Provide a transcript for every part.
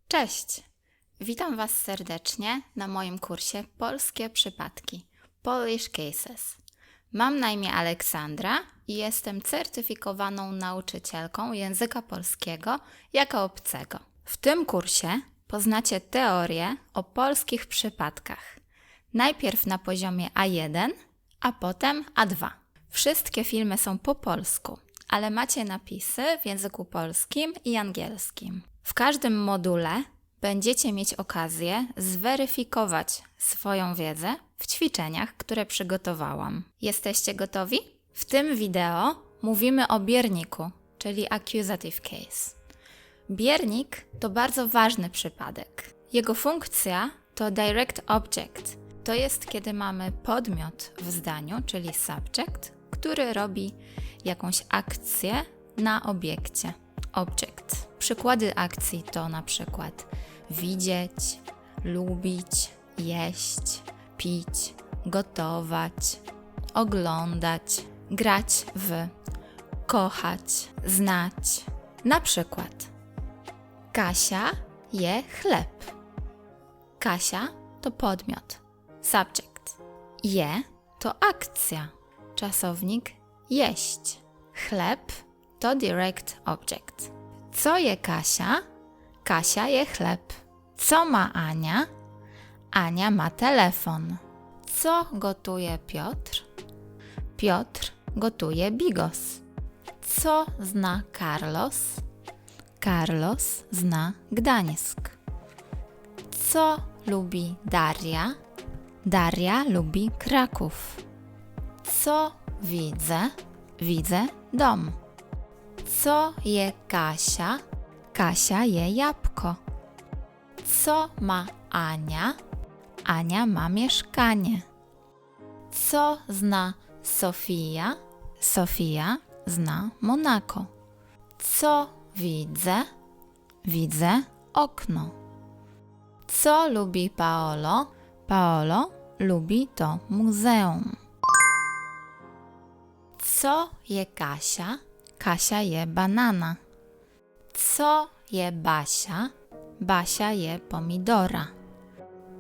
Cześć! Witam Was serdecznie na moim kursie Polskie Przypadki Polish Cases. Mam na imię Aleksandra i jestem certyfikowaną nauczycielką języka polskiego jako obcego. W tym kursie poznacie teorię o polskich przypadkach. Najpierw na poziomie A1, a potem A2. Wszystkie filmy są po polsku, ale macie napisy w języku polskim i angielskim. W każdym module będziecie mieć okazję zweryfikować swoją wiedzę w ćwiczeniach, które przygotowałam. Jesteście gotowi? W tym wideo mówimy o bierniku, czyli accusative case. Biernik to bardzo ważny przypadek. Jego funkcja to direct object. To jest, kiedy mamy podmiot w zdaniu, czyli subject, który robi jakąś akcję na obiekcie. Object. Przykłady akcji to na przykład widzieć, lubić, jeść, pić, gotować, oglądać, grać w, kochać, znać. Na przykład Kasia je chleb. Kasia to podmiot, subject. Je to akcja, czasownik jeść. Chleb to direct object. Co je Kasia? Kasia je chleb. Co ma Ania? Ania ma telefon. Co gotuje Piotr? Piotr gotuje bigos. Co zna Carlos? Carlos zna Gdańsk. Co lubi Daria? Daria lubi Kraków. Co widzę? Widzę dom. Co je Kasia? Kasia je jabłko. Co ma Ania? Ania ma mieszkanie. Co zna Sofia? Sofia zna Monako. Co widzę? Widzę okno. Co lubi Paolo? Paolo lubi to muzeum. Co je Kasia? Kasia je banana. Co je Basia? Basia je pomidora.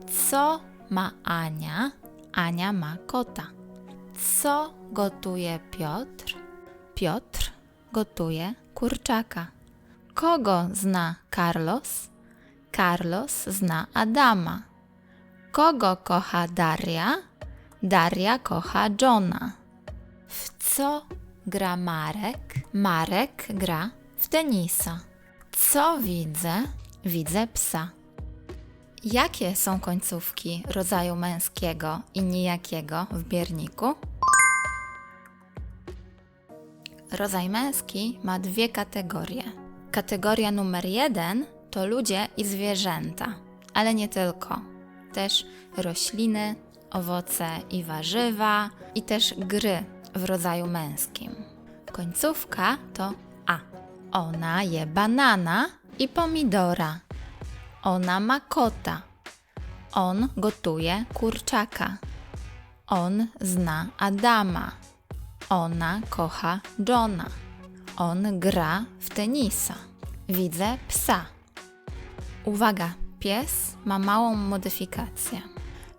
Co ma Ania? Ania ma kota. Co gotuje Piotr? Piotr gotuje kurczaka. Kogo zna Carlos? Carlos zna Adama. Kogo kocha Daria? Daria kocha Johna. W co gra Marek? Marek gra w tenisa. Co widzę? Widzę psa. Jakie są końcówki rodzaju męskiego i nijakiego w bierniku? Rodzaj męski ma dwie kategorie. Kategoria numer 1 to ludzie i zwierzęta, ale nie tylko. Też rośliny, owoce i warzywa i też gry w rodzaju męskim. Końcówka to A. Ona je banana i pomidora. Ona ma kota. On gotuje kurczaka. On zna Adama. Ona kocha Johna. On gra w tenisa. Widzę psa. Uwaga, pies ma małą modyfikację.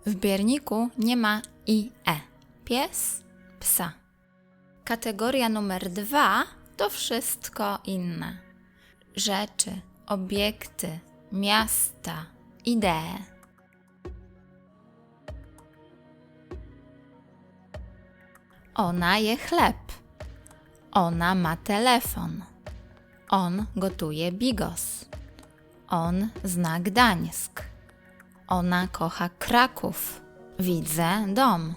W bierniku nie ma IE. Pies, psa. Kategoria numer 2 to wszystko inne. Rzeczy, obiekty, miasta, idee. Ona je chleb. Ona ma telefon. On gotuje bigos. On zna Gdańsk. Ona kocha Kraków. Widzę dom.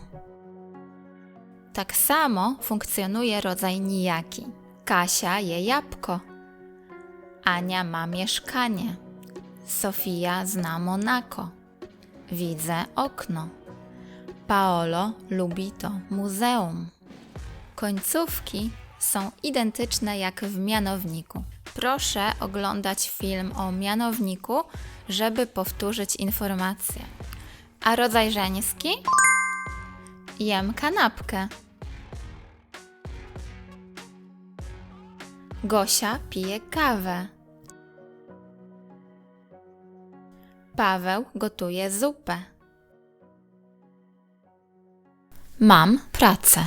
Tak samo funkcjonuje rodzaj nijaki. Kasia je jabłko. Ania ma mieszkanie. Sofia zna Monako. Widzę okno. Paolo lubi to muzeum. Końcówki są identyczne jak w mianowniku. Proszę oglądać film o mianowniku, żeby powtórzyć informacje. A rodzaj żeński? Jem kanapkę. Gosia pije kawę. Paweł gotuje zupę. Mam pracę.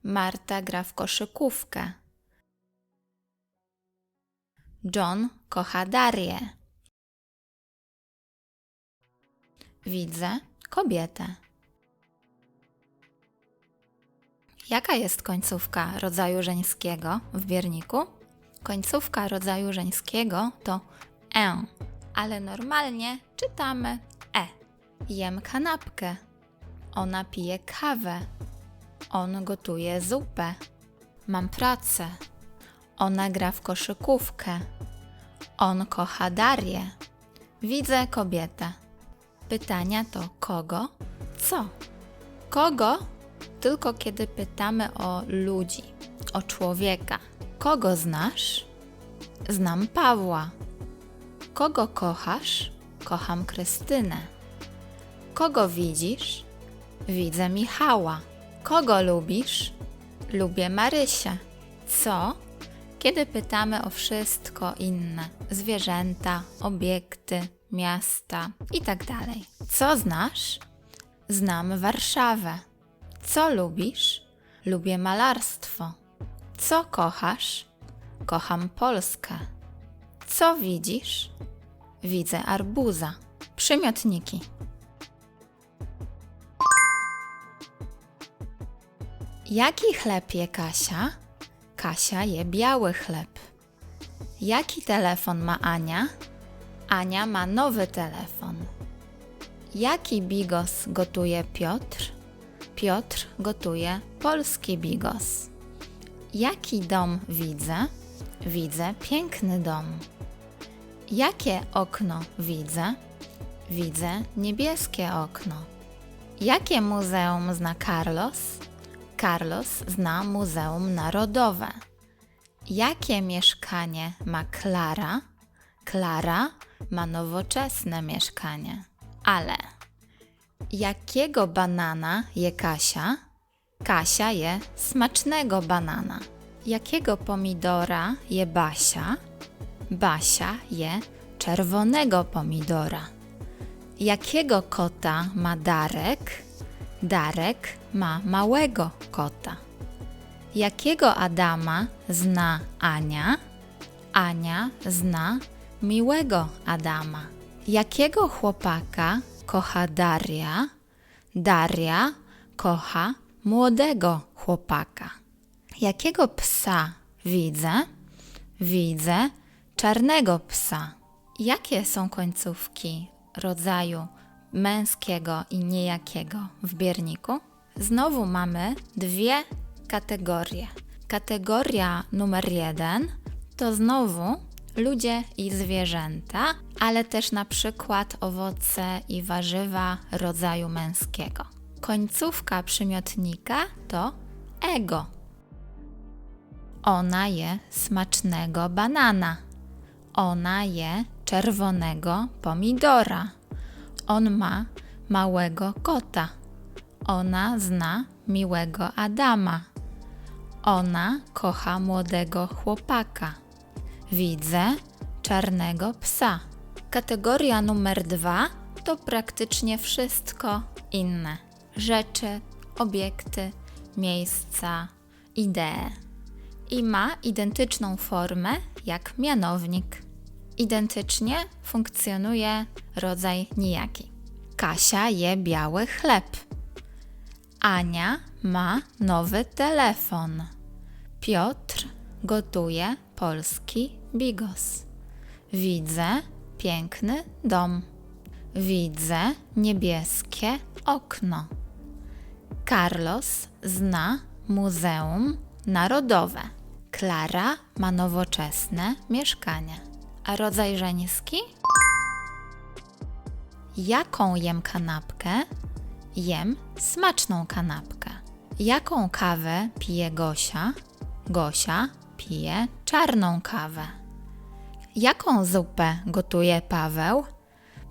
Marta gra w koszykówkę. John kocha Darię. Widzę kobietę. Jaka jest końcówka rodzaju żeńskiego w bierniku? Końcówka rodzaju żeńskiego to e, ale normalnie czytamy e. Jem kanapkę. Ona pije kawę. On gotuje zupę. Mam pracę. Ona gra w koszykówkę. On kocha Darię. Widzę kobietę. Pytania to kogo, co? Kogo? Tylko kiedy pytamy o ludzi, o człowieka. Kogo znasz? Znam Pawła. Kogo kochasz? Kocham Krystynę. Kogo widzisz? Widzę Michała. Kogo lubisz? Lubię Marysię. Co? Kiedy pytamy o wszystko inne, zwierzęta, obiekty, miasta itd. Co znasz? Znam Warszawę. Co lubisz? Lubię malarstwo. Co kochasz? Kocham Polskę. Co widzisz? Widzę arbuza. Przymiotniki. Jaki chleb je Kasia? Kasia je biały chleb. Jaki telefon ma Ania? Ania ma nowy telefon. Jaki bigos gotuje Piotr? Piotr gotuje polski bigos. Jaki dom widzę? Widzę piękny dom. Jakie okno widzę? Widzę niebieskie okno. Jakie muzeum zna Carlos? Carlos zna Muzeum Narodowe. Jakie mieszkanie ma Klara? Klara ma nowoczesne mieszkanie. Ale jakiego banana je Kasia? Kasia je smacznego banana. Jakiego pomidora je Basia? Basia je czerwonego pomidora. Jakiego kota ma Darek? Darek ma małego kota. Jakiego Adama zna Ania? Ania zna miłego Adama. Jakiego chłopaka kocha Daria? Daria kocha młodego chłopaka. Jakiego psa widzę? Widzę czarnego psa. Jakie są końcówki rodzaju męskiego i niejakiego w bierniku? Znowu mamy dwie kategorie. Kategoria numer 1 to znowu ludzie i zwierzęta, ale też na przykład owoce i warzywa rodzaju męskiego. Końcówka przymiotnika to ego. Ona je smacznego banana. Ona je czerwonego pomidora. On ma małego kota. Ona zna miłego Adama. Ona kocha młodego chłopaka. Widzę czarnego psa. Kategoria numer 2 to praktycznie wszystko inne. Rzeczy, obiekty, miejsca, idee. I ma identyczną formę jak mianownik. Identycznie funkcjonuje rodzaj nijaki. Kasia je biały chleb. Ania ma nowy telefon. Piotr gotuje polski bigos. Widzę piękny dom. Widzę niebieskie okno. Carlos zna Muzeum Narodowe. Klara ma nowoczesne mieszkanie. A rodzaj żeński? Jaką jem kanapkę? Jem smaczną kanapkę. Jaką kawę pije Gosia? Gosia pije czarną kawę. Jaką zupę gotuje Paweł?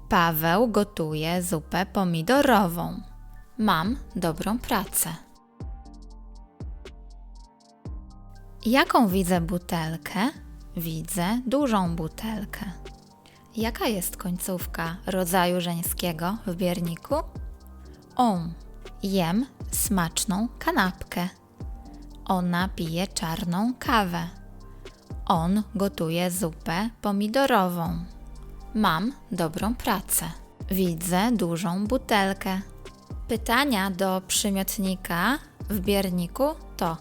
Paweł gotuje zupę pomidorową. Mam dobrą pracę. Jaką widzę butelkę? Widzę dużą butelkę. Jaka jest końcówka rodzaju żeńskiego w bierniku? On. Jem smaczną kanapkę. Ona pije czarną kawę. On gotuje zupę pomidorową. Mam dobrą pracę. Widzę dużą butelkę. Pytania do przymiotnika w bierniku to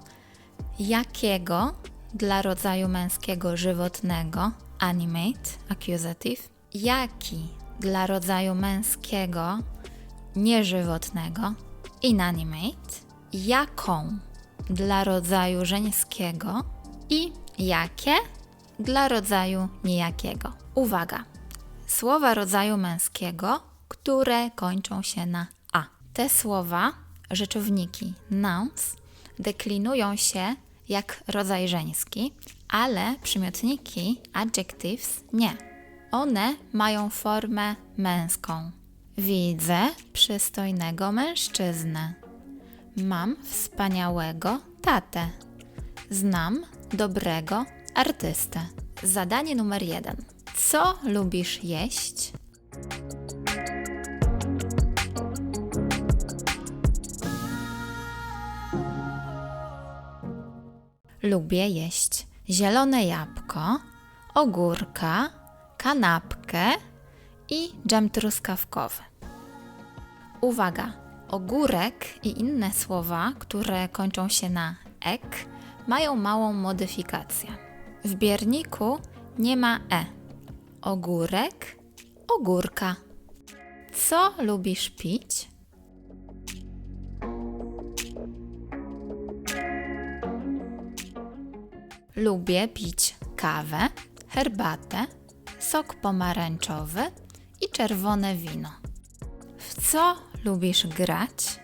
jakiego dla rodzaju męskiego żywotnego animate, accusative, jaki dla rodzaju męskiego nieżywotnego inanimate, jaką dla rodzaju żeńskiego i jakie dla rodzaju niejakiego. Uwaga! Słowa rodzaju męskiego, które kończą się na a. Te słowa, rzeczowniki nouns, deklinują się jak rodzaj żeński, ale przymiotniki adjectives nie. One mają formę męską. Widzę przystojnego mężczyznę. Mam wspaniałego tatę. Znam dobrego artystę. Zadanie numer 1. Co lubisz jeść? Lubię jeść zielone jabłko, ogórka, kanapkę i dżem truskawkowy. Uwaga! Ogórek i inne słowa, które kończą się na ek, mają małą modyfikację. W bierniku nie ma e. Ogórek, ogórka. Co lubisz pić? Lubię pić kawę, herbatę, sok pomarańczowy i czerwone wino. W co lubisz grać?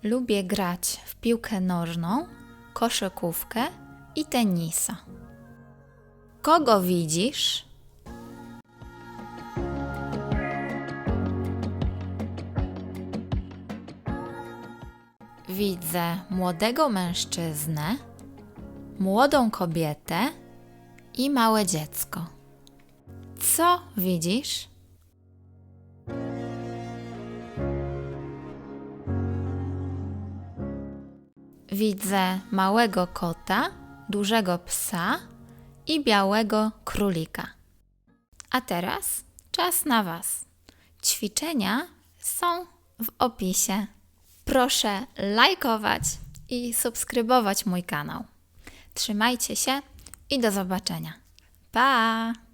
Lubię grać w piłkę nożną, koszykówkę i tenisa. Kogo widzisz? Widzę młodego mężczyznę, młodą kobietę i małe dziecko. Co widzisz? Widzę małego kota, dużego psa i białego królika. A teraz czas na Was. Ćwiczenia są w opisie. Proszę lajkować i subskrybować mój kanał. Trzymajcie się i do zobaczenia. Pa!